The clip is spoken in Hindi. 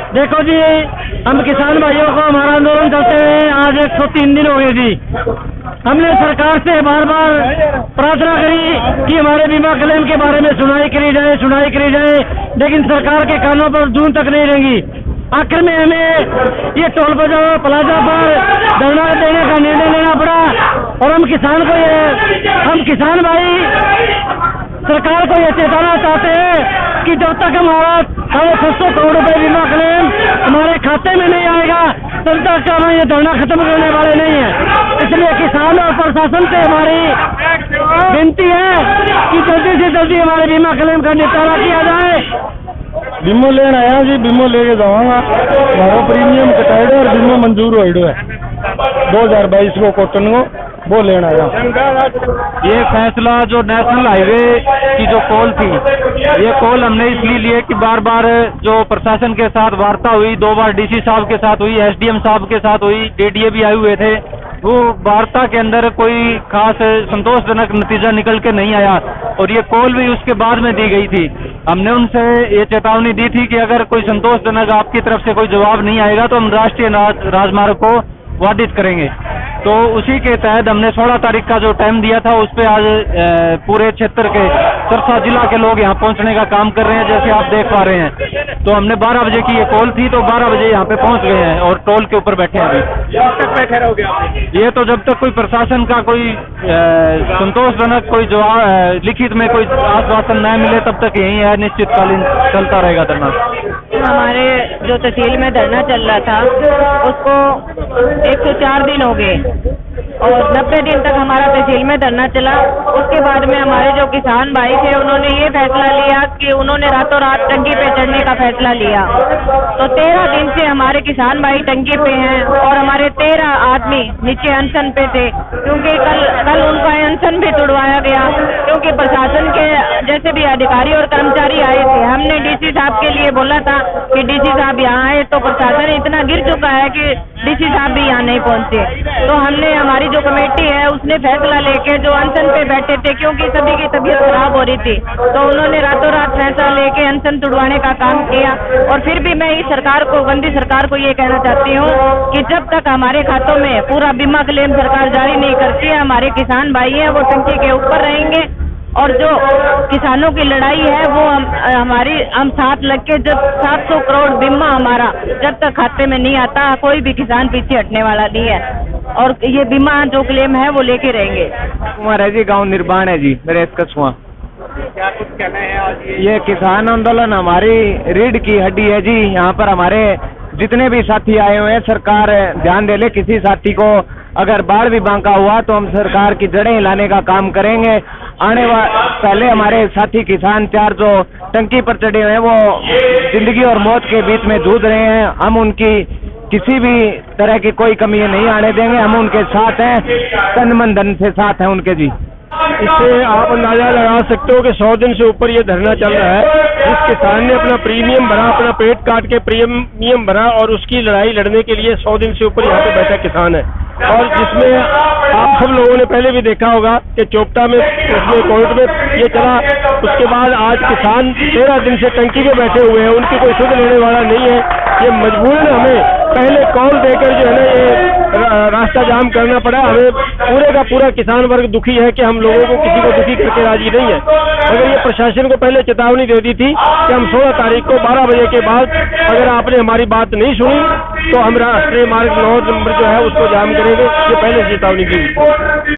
देखो जी, हम किसान भाइयों को हमारा आंदोलन चलते हुए आज 103 दिन हो गए जी। हमने सरकार से बार बार प्रार्थना करी कि हमारे बीमा क्लेम के बारे में सुनाई करी जाए, लेकिन सरकार के कानों पर जून तक नहीं रहेंगी। आखिर में हमें ये टोल प्लाजा पर धरना देने का निर्णय लेना पड़ा और हम किसान भाई सरकार को ये चेताना चाहते हैं कि जब तक हमारा 650 करोड़ रुपए बीमा क्लेम हमारे खाते में नहीं आएगा तब तक हम ये धरना खत्म करने वाले नहीं है। इसलिए किसान और प्रशासन से हमारी विनती है कि जल्दी से जल्दी हमारे बीमा क्लेम का निपटारा किया जाए। बीमो लेना आया जी, बीमो लेके जाऊंगा, मारो प्रीमियम कटाइडो और बीमो मंजूर होइडो है 2022 को कॉटन को, वो लेना आया। ये फैसला जो नेशनल हाईवे की जो कॉल थी, ये कॉल हमने इसलिए लिए कि बार बार जो प्रशासन के साथ वार्ता हुई, 2 बार डीसी साहब के साथ हुई, एसडीएम साहब के साथ हुई, डीडीए भी आए हुए थे, वो वार्ता के अंदर कोई खास संतोषजनक नतीजा निकल के नहीं आया और ये कॉल भी उसके बाद में दी गई थी। हमने उनसे ये चेतावनी दी थी कि अगर कोई संतोषजनक आपकी तरफ से कोई जवाब नहीं आएगा तो हम राष्ट्रीय राजमार्ग को बाधित करेंगे। तो उसी के तहत हमने 16 तारीख का जो टाइम दिया था, उस पर आज पूरे क्षेत्र के सरसा जिला के लोग यहाँ पहुँचने का काम कर रहे हैं, जैसे आप देख पा रहे हैं। तो हमने 12 बजे की ये कॉल थी, तो 12 बजे यहाँ पे पहुँच गए हैं और टोल के ऊपर बैठे हैं अभी। जब तक बैठे रहोगे आप? ये तो जब तक कोई प्रशासन का कोई संतोषजनक कोई जवाब लिखित में कोई आश्वासन न मिले तब तक यही है, निश्चितकालीन चलता रहेगा धरना। हमारे जो तहसील में धरना चल रहा था उसको 104 दिन हो गए और 90 दिन तक हमारा तहसील में धरना चला। उसके बाद में हमारे जो किसान भाई थे उन्होंने ये फैसला लिया कि उन्होंने रातों रात टंकी पे चढ़ने का फैसला लिया। तो 13 दिन से हमारे किसान भाई टंकी पे हैं और हमारे 13 आदमी नीचे अनशन पे थे, क्योंकि कल उनका अनशन भी तोड़वाया गया, क्योंकि प्रशासन के जैसे भी अधिकारी और कर्मचारी आए थे। हमने डीसी साहब के लिए बोला था कि डीसी साहब यहाँ आए, तो प्रशासन इतना गिर चुका है कि डीसी साहब भी यहाँ नहीं पहुँचे। तो हमने हमारी जो कमेटी है उसने फैसला लेके जो अनशन पे बैठे थे, क्योंकि सभी की तबीयत खराब हो रही थी, तो उन्होंने रातों रात फैसला लेके अनशन तुड़वाने का काम किया। और फिर भी मैं इस सरकार को, गंदी सरकार को ये कहना चाहती हूँ कि जब तक हमारे खातों में पूरा बीमा क्लेम सरकार जारी नहीं करती है, हमारे किसान भाई हैं वो टंकी के ऊपर रहेंगे और जो किसानों की लड़ाई है वो हम साथ लग के, जब 700 करोड़ बीमा हमारा जब तक खाते में नहीं आता, कोई भी किसान पीछे हटने वाला नहीं है और ये बीमा जो क्लेम है वो लेके रहेंगे। हमारा जी गांव निर्माण है जी, मेरे कछुआ। क्या कुछ कहना है आज? ये किसान आंदोलन हमारी रीढ़ की हड्डी है जी। यहाँ पर हमारे जितने भी साथी आए हुए हैं, सरकार ध्यान दे ले, किसी साथी को अगर बाढ़ भी बांका हुआ तो हम सरकार की जड़ें हिलाने का काम करेंगे। पहले हमारे साथी किसान 4 जो टंकी पर चढ़े हुए हैं वो जिंदगी और मौत के बीच में जूझ रहे हैं। हम उनकी किसी भी तरह की कोई कमी नहीं आने देंगे, हम उनके साथ हैं, तन मन धन से साथ हैं उनके जी। इससे आप अंदाजा लगा सकते हो कि 100 दिन से ऊपर ये धरना चल रहा है। जिस किसान ने अपना प्रीमियम भरा, अपना पेट काट के प्रीमियम भरा और उसकी लड़ाई लड़ने के लिए 100 दिन से ऊपर यहाँ पे बैठा किसान है, और जिसमें आप सब लोगों ने पहले भी देखा होगा कि चोपटा में उसमें कोर्ट में ये चला। उसके बाद आज किसान 13 दिन से टंकी पे बैठे हुए हैं, उनकी कोई सुध लेने वाला नहीं है। ये मजबूरन हमें पहले कॉल देकर जो है ना ये रास्ता जाम करना पड़ा। हमें पूरे का पूरा किसान वर्ग दुखी है कि हम लोगों को किसी को दुखी करके राजी नहीं है। अगर ये प्रशासन को पहले चेतावनी दे दी थी कि हम 16 तारीख को 12 बजे के बाद अगर आपने हमारी बात नहीं सुनी तो हम राष्ट्रीय मार्ग 9 नंबर जो है उसको जाम करेंगे, ये पहले चेतावनी दी।